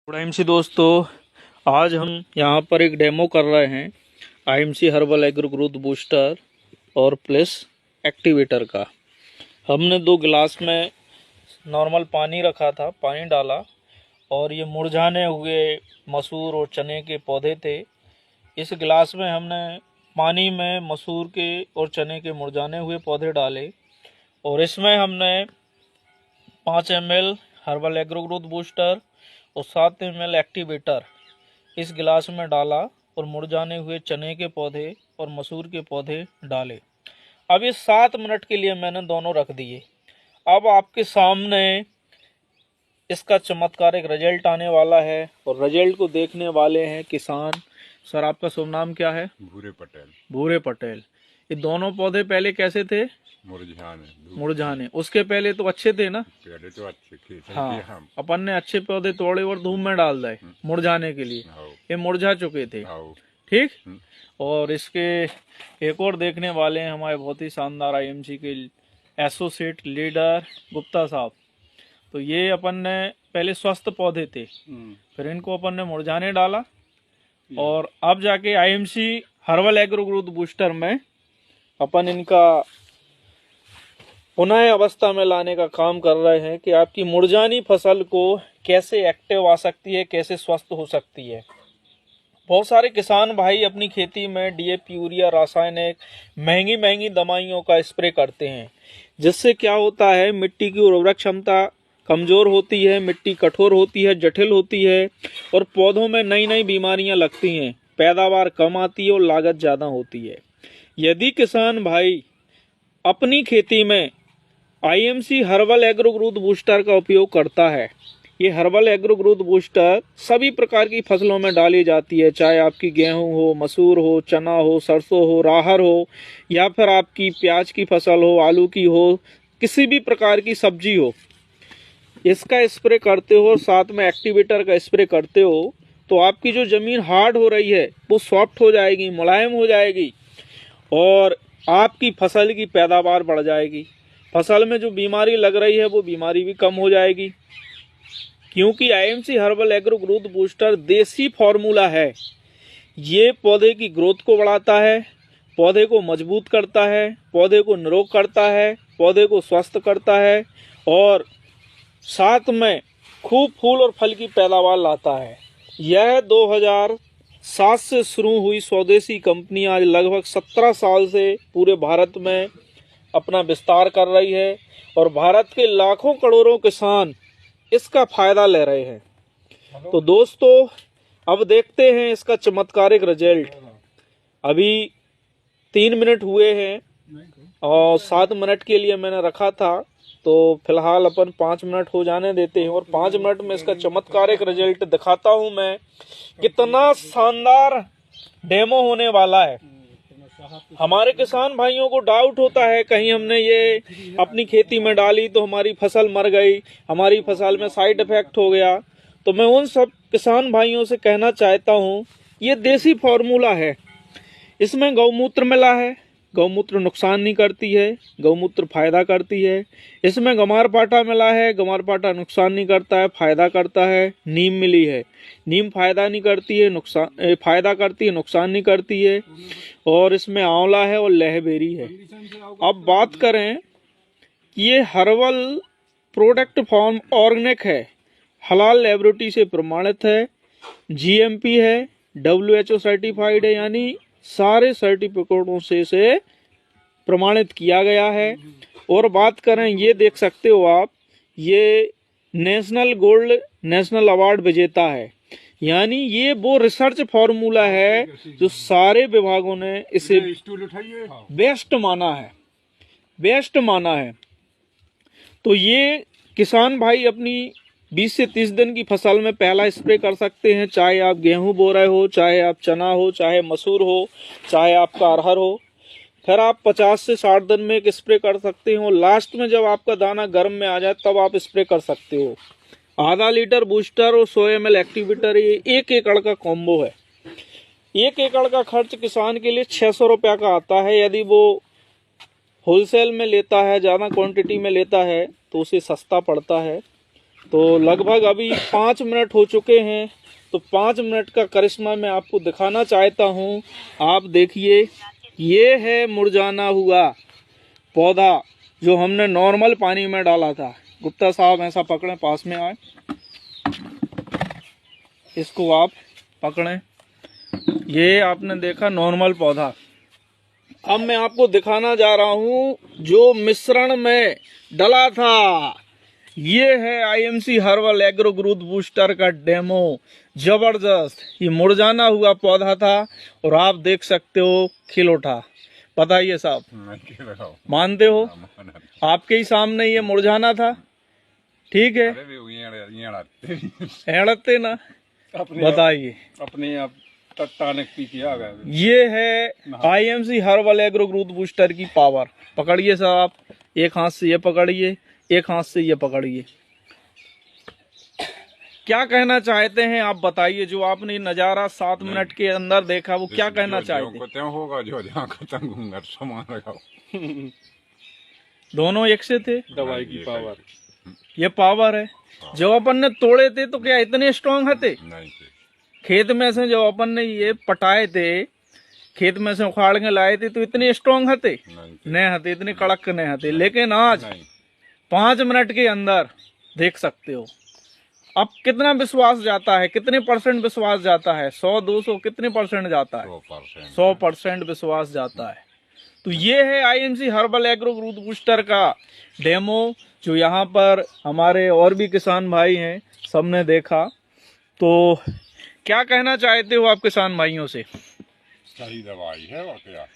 IMC दोस्तों, आज हम यहाँ पर एक डेमो कर रहे हैं IMC herbal agro growth booster और प्लस एक्टिवेटर का। हमने 2 गिलास में नॉर्मल पानी रखा था, पानी डाला और ये मुरझाने हुए मसूर और चने के पौधे थे। इस गिलास में हमने पानी में मसूर के और चने के मुरझाने हुए पौधे डाले और इसमें हमने 5 ml herbal agro growth booster और 7 ml एक्टिवेटर इस गिलास में डाला और मुरझाने हुए चने के पौधे और मसूर के पौधे डाले। अब ये 7 मिनट के लिए मैंने दोनों रख दिए। अब आपके सामने इसका चमत्कारिक रिजल्ट आने वाला है और रिजल्ट को देखने वाले हैं किसान। सर, आपका शुभ नाम क्या है? भूरे पटेल। भूरे पटेल। ये दोनों पौधे पहले कैसे थे? मुरझाने। उसके पहले तो अच्छे थे ना? पहले तो अच्छे थे। हाँ, अपन ने अच्छे पौधे तोड़े और धूप में डाल दिए मुरझाने के लिए। ये मुरझा चुके थे, ठीक। और इसके एक और देखने वाले हैं हमारे बहुत ही शानदार आईएमसी के एसोसिएट लीडर गुप्ता साहब। तो ये अपन ने पहले स्वस्थ पौधे थे, फिर इनको अपन ने मुरझाने डाला और अब जाके IMC herbal agro growth booster में अपन इनका पुनः अवस्था में लाने का काम कर रहे हैं कि आपकी मुरझानी फसल को कैसे एक्टिव आ सकती है, कैसे स्वस्थ हो सकती है। बहुत सारे किसान भाई अपनी खेती में डीएपी, यूरिया, रासायनिक महंगी महंगी दवाइयों का स्प्रे करते हैं, जिससे क्या होता है, मिट्टी की उर्वरक क्षमता कमजोर होती है, मिट्टी कठोर होती है, जटिल होती है और पौधों में नई नई बीमारियां लगती हैं, पैदावार कम आती है और लागत ज़्यादा होती है। यदि किसान भाई अपनी खेती में IMC herbal agro growth booster का उपयोग करता है, ये हर्बल एग्रो ग्रोथ बूस्टर सभी प्रकार की फसलों में डाली जाती है, चाहे आपकी गेहूं हो, मसूर हो, चना हो, सरसों हो, राहर हो, या फिर आपकी प्याज की फसल हो, आलू की हो, किसी भी प्रकार की सब्जी हो। इसका स्प्रे करते हो और साथ में एक्टिवेटर का स्प्रे करते हो तो आपकी जो ज़मीन हार्ड हो रही है वो सॉफ्ट हो जाएगी, मुलायम हो जाएगी और आपकी फसल की पैदावार बढ़ जाएगी। फसल में जो बीमारी लग रही है वो बीमारी भी कम हो जाएगी, क्योंकि IMC herbal agro growth booster देसी फॉर्मूला है। ये पौधे की ग्रोथ को बढ़ाता है, पौधे को मजबूत करता है, पौधे को निरोग करता है, पौधे को स्वस्थ करता है और साथ में खूब फूल और फल की पैदावार लाता है। यह 2007 से शुरू हुई स्वदेशी कंपनी आज लगभग 17 साल से पूरे भारत में अपना विस्तार कर रही है और भारत के लाखों करोड़ों किसान इसका फायदा ले रहे हैं। तो दोस्तों, अब देखते हैं इसका चमत्कारिक रिजल्ट। अभी 3 मिनट हुए हैं और 7 मिनट के लिए मैंने रखा था, तो फिलहाल अपन 5 मिनट हो जाने देते हैं और 5 मिनट में इसका चमत्कारिक रिजल्ट दिखाता हूं मैं। कितना शानदार डेमो होने वाला है। हमारे किसान भाइयों को डाउट होता है, कहीं हमने ये अपनी खेती में डाली तो हमारी फसल मर गई, हमारी फसल में साइड इफेक्ट हो गया। तो मैं उन सब किसान भाइयों से कहना चाहता हूँ, ये देसी फॉर्मूला है, इसमें गौमूत्र मिला है। गौमूत्र नुकसान नहीं करती है, गौमूत्र फायदा करती है। इसमें ग्वारपाठा मिला है, ग्वारपाठा नुकसान नहीं करता है, फायदा करता है। नीम मिली है, नीम फायदा नहीं करती है, नुकसान फायदा करती है, नुकसान नहीं करती है। और इसमें आंवला है और लहबेरी है। अब बात करें कि ये हर्बल प्रोडक्ट फॉर्म ऑर्गेनिक है, हलाल लैबोरेटरी से प्रमाणित है, जीएमपी है, WHO सर्टिफाइड है, यानी सारे सर्टिफिकेटों से इसे प्रमाणित किया गया है। और बात करें, ये देख सकते हो आप, ये नेशनल गोल्ड नेशनल अवार्ड विजेता है, यानी ये वो रिसर्च फॉर्मूला है जो सारे विभागों ने इसे बेस्ट माना है, बेस्ट माना है। तो ये किसान भाई अपनी 20 से 30 दिन की फसल में पहला स्प्रे कर सकते हैं, चाहे आप गेहूं बो रहे हो, चाहे आप चना हो, चाहे मसूर हो, चाहे आपका अरहर हो। फिर आप 50 से 60 दिन में एक स्प्रे कर सकते हो। लास्ट में जब आपका दाना गर्म में आ जाए तब आप स्प्रे कर सकते हो। आधा लीटर बूस्टर और 100 ml एक्टिवेटर, ये 1 एकड़ का कॉम्बो है। 1 एकड़ का खर्च किसान के लिए 600 रुपया का आता है। यदि वो होलसेल में लेता है, ज़्यादा क्वांटिटी में लेता है तो उसे सस्ता पड़ता है। तो लगभग अभी 5 मिनट हो चुके हैं। तो 5 मिनट का करिश्मा मैं आपको दिखाना चाहता हूँ। आप देखिए, ये है मुरझाना हुआ पौधा जो हमने नॉर्मल पानी में डाला था। गुप्ता साहब ऐसा पकड़ें, पास में आए, इसको आप पकड़ें। ये आपने देखा नॉर्मल पौधा। अब मैं आपको दिखाना जा रहा हूँ जो मिश्रण में डला था। ये है IMC herbal agro growth booster का डेमो। जबरदस्त, ये मुरझाना हुआ पौधा था और आप देख सकते हो खिल उठा। बताइए साहब, मानते हो? आपके ही सामने ये मुरझाना था, ठीक है? एड़ते ना, बताइए। अपने आप टटानक पीछे आ गए। ये है IMC herbal agro growth booster की पावर। पकड़िए साहब, एक हाथ से ये पकड़िए, एक हाथ से ये पकड़िए। क्या कहना चाहते हैं आप बताइए? जो आपने नजारा 7 मिनट के अंदर देखा, वो क्या कहना चाहते हैं? होगा जो जहाँ खत्म सामान लगाओ। दोनों एक से थे। दवाई की पावर, ये पावर है। जब अपन ने तोड़े थे तो क्या इतने स्ट्रांग थे? नहीं थे। खेत में से जब अपन ने ये पटाए थे, खेत में से उखाड़ के लाए थे, तो इतने स्ट्रांग थे? नहीं हते, इतने कड़क नहीं हते। लेकिन आज 5 मिनट के अंदर देख सकते हो। अब कितना विश्वास जाता है, कितने % विश्वास जाता है? 100 200 कितने % जाता है? 100% विश्वास जाता है। तो ये है IMC herbal agro growth booster का डेमो, जो यहाँ पर हमारे और भी किसान भाई हैं, सबने देखा। तो क्या कहना चाहते हो आप किसान भाइयों से? सही दवाई है और क्या।